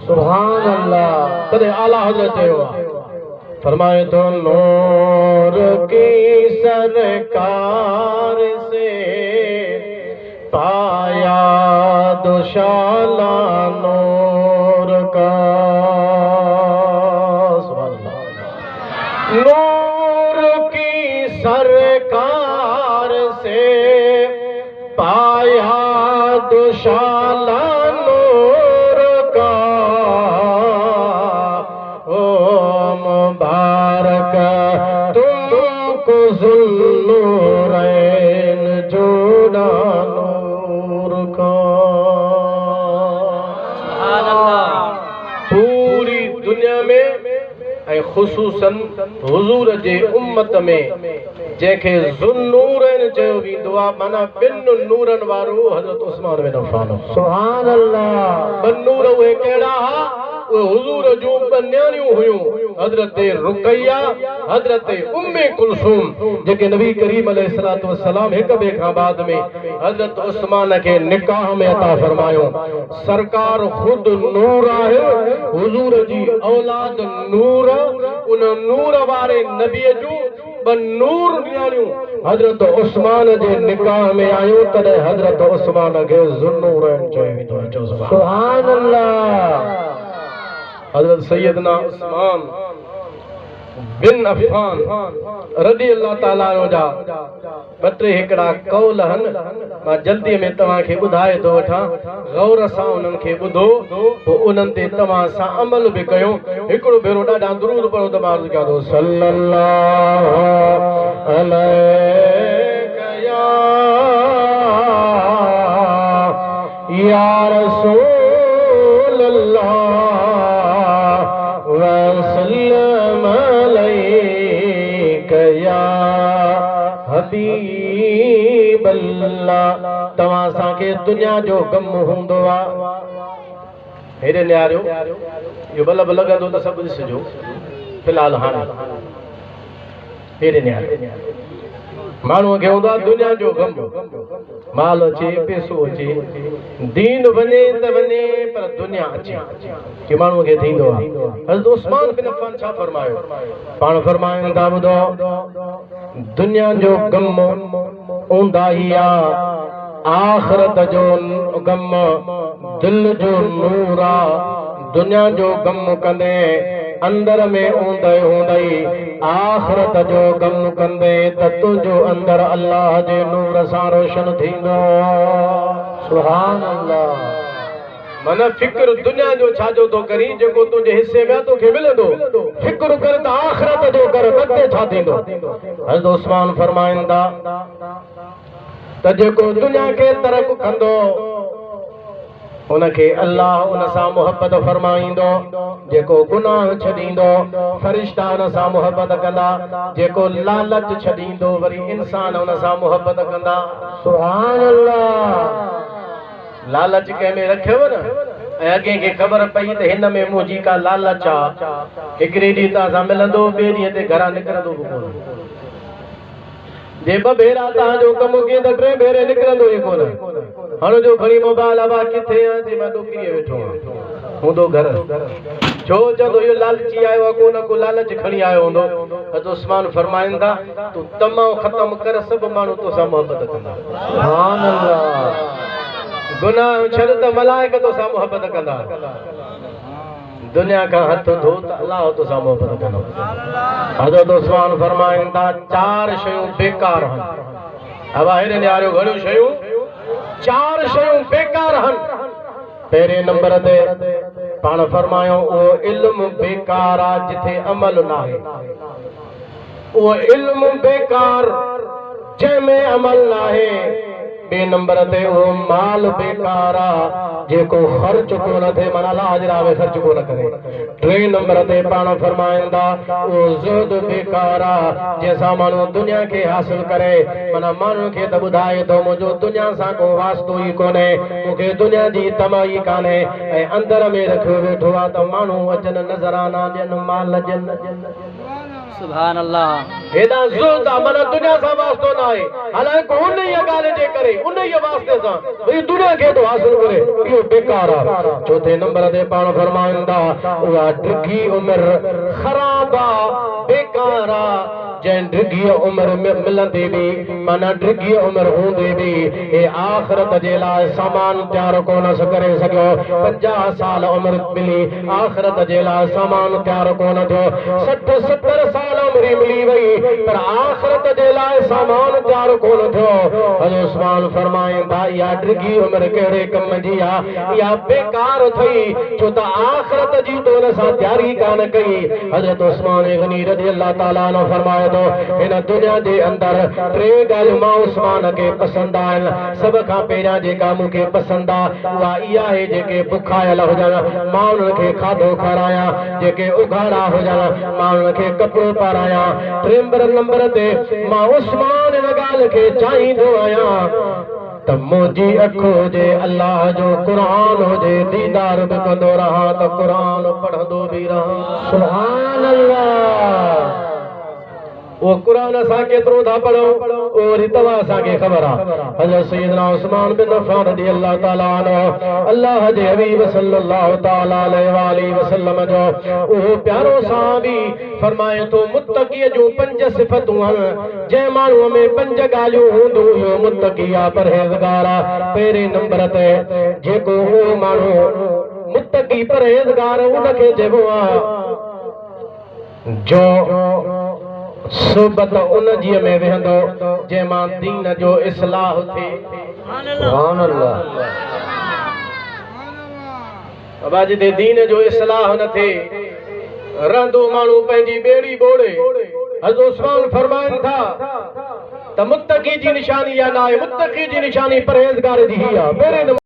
सुभान अल्लाह। तॾहिं आला हज़रत चयो आहे फरमाए तो नूर की सरकार से पाया दुशाला नूर का। नूर की सरकार से पाया दुशाला नूर का। ओ मुबारक तुमको ज़ुल्लुरैन जोड़ा नूर का। पूरी दुनिया में ख़ुसूसन हुज़ूर जे उम्मत में जंहिंखे ज़ुन्नूरैन चयो वेंदो आहे माना ॿिनि नूरनि वारो हज़रत उस्मान बिन अफ़्फ़ान। सुभान अल्लाह। ॿ नूर उहे कहिड़ा हुआ? उहे हुज़ूर जूं ॿ न्याणियूं हुयूं, हज़रत रुक़ैया हज़रत उम्मे कुलसूम, जेके नबी करीम अलैहिस्सलातु वस्सलाम हिक ॿिए खां बाद में हज़रत उस्मान खे निकाह में अता फरमायो। सरकार ख़ुदि नूर आहे, हुज़ूर जी औलाद नूर, उन नूर वारे नबीअ जूं ॿ नूर न्याणियूं हज़रत उस्मान जे निकाह में आयूं, तॾहिं हज़रत उस्मान खे ज़ुन्नूरैन चयो वेंदो आहे। सुभान अल्लाह। हज़रत सैयदना उस्मान बिन अफ़्फ़ान रज़ी अल्लाह ताला अन्हु जा ॿ टे हिकिड़ा कौल आहिनि, मां जल्दी में तव्हांखे ॿुधाए थो वठां, गौर सां उन्हनि खे ॿुधो, पोइ उन्हनि ते तव्हां सां अमल बि कयो। हिकिड़ो भेरो ॾाढा दुरूद पढ़ो त मां अर्ज़ु कयां थो सल्लल्लाहु अलैहि या रसूल अल्लाह वसल्लम अलैका या हबीब अल्लाह। तव्हां असांखे दुनिया जो गम हूंदो आहे, हेॾे नियारियो इहो बल्ब लॻंदो त सभु ॾिसिजो, फ़िलहाल हाणे हेॾे नियारियो माण्हूअ खे हूंदो आहे दुनिया जो गम, माल अचे पैसो अचे दीन वञे त वञे पर दुनिया अचे कि माण्हूअ खे थींदो आहे। हज़रत उस्मान बिन अफ़्फ़ान छा फरमायो? पाण फरमाइनि था ॿुधो, दुनिया जो गम ऊंदाही आहे, आख़िरत जो गम दिल जो नूर आहे। दुनिया जो गम कंदे अंदर में ऊंदे हूंदई, आख़िरत जो गम कंदे त तुंहिंजो अंदर अल्लाह जे नूर सां रोशन थींदो। सुभान अल्लाह। मन फिक्र दुनिया जो छाजो तो करी, जेको तुंहिंजे हिस्से में तोखे मिलंदो, फिक्र कर त आख़िरत जो कर, अॻिते छा थींदो। हज़रत उस्मान फरमाइनि था त जेको दुनिया खे तरक कंदो उनखे अल्लाह उन सां मुहबत फरमाईंदो, जेको गुनाह छॾींदो फरिश्ता उन सां मुहबत कंदा, जेको लालच छॾींदो वरी इंसान उन सां मुहबत कंदा। सुभान अल्लाह। लालच कंहिं में रखियव न, ऐं अॻे खे ख़बर पई त हिन में मुंहिंजी का लालच आहे, हिकिड़े ॾींहुं तव्हां सां मिलंदो, ॿिए ॾींहं ते घरां निकिरंदो बि कोन। जे ॿ भेरा तव्हांजो कमु कई त टे भेरे निकिरंदो ई कोन। हाणे जो खणी मोबाइल आवा किथे आहे, जे मां डोकरीअ वेठो आहियां, हूंदो घर, छो चवंदो इहो लालची आयो आहे, को न को लालच खणी आयो हूंदो। हज़रत उस्मान फरमाइनि था तूं तमामु ख़तमु कर, सभु माण्हू तोसां मुहबत कंदा। सुभान अल्लाह। गुनाह छॾ त मलाइक तोसां मुहबत कंदा। दुनिया का हथ धो त अल्लाह तोसां मुहबत कंदो। हज़रत उस्मान फरमाइनि था चार शयूं बेकार आहिनि। अब हेॾे नियारियो घणियूं शयूं? चार शयूं बेकार आहिनि। पहिरें नंबर ते पाण फरमायो उहो इल्मु बेकार आहे जिथे अमल न आहे। उहो इल्मु बेकार जंहिंमें अमल न आहे। बे नंबर ते वो माल बेकार जेको खर्च को न थे, माना लाजरा में खर्च को न करे। टे नंबर ते पाण फरमाइंदा वो ज़ुहद बेकार जैसा मानो दुनिया के हासिल करे, माना मानो के त बुधाए तो मुझो दुनिया सा को वास्तो ही कोने, मुखे दुनिया जी तमाई काने, ऐं अंदर में रखियो वेठो आ त मानो अचन नजराना जन माल जन। सुभान अल्लाह। हेदा ज़ुल्द मन दुनिया सा वास्तो ना है हालांकि उन ही गाल जे करे उन ही वास्ते सा भई दुनिया के तो हासिल करे यो बेकार आ। चौथे नंबर ते पाण फरमाइंदा उहा डिघी उम्र खराबा बेकारा जैन डिघी उम्र में मिलंदे भी माना डिघी उम्र होंदे भी ए आखिरत जे लाइ सामान तैयार कोन करे सको 50 साल उम्र मिली आखिरत जे लाइ सामान तैयार कोन थियो 60-70 साल उम्र मिली वई पर आखिरत जे लाइ सामान तैयार कोन थियो। हज़रत उस्मान फरमाइंदा या डिघी उम्र केड़े कम जी आ या बेकार थई छो त आखिरत जी तो न सा तैयारी कान कई। हज़रत उस्मान गनी रज़ी अल्लाह ताला ने फरमायो तो इन दुनिया जे अंदर टे गाल मां उस्मान के पसंद आन सब का पेरा जेका मुके पसंद आ वा इया है जेके बुखायल हो जाना मां उन के खाधो खराया जेके उघाड़ा हो जाना मां उन के कपड़ो पाराया। नंबर ते मां उस्मान इन गाल के चाहींदो आया त मुंहिंजी अखो जे अल्लाह जो कुरान हुजे दीदार बि कंदो रहा त कुरान पढ़ंदो बि रहा। सुभान अल्लाह। वो कुरान असां केतिरो था पढ़ो और तव्हां असांखे ख़बर आहे। हज़रत सैयदना उस्मान बिन अफ़्फ़ान रज़ियल्लाहु ताला अन्हु अल्लाह जे हबीब सल्लल्लाहु ताला अलैहि वसल्लम जो उहो प्यारो सहाबी फरमाए तो मुत्तक़ी जूं 5 सिफ़तूं आहिनि जंहिं माण्हूअ में 5 ॻाल्हियूं हूंदियूं हुयो मुत्तक़ी आहे परहेज़गार आहे। पहिरें नंबर ते जेको उहो माण्हू मुत्तक़ी परहेज़गार उनखे चइबो आहे जो सुबत उन जी में वेहंदो जे मां दीन जो इस्लाह थे। सुभान अल्लाह। बाबा जी दे दीन जो इस्लाह न थे रहंदो माण्हू पंहिंजी बेड़ी बोड़े। हज़रत उस्मान फरमाइन था त मुत्तक़ी जी निशानी या ना आहे मुत्तक़ी जी निशानी परहेज़गार जी ही आहे।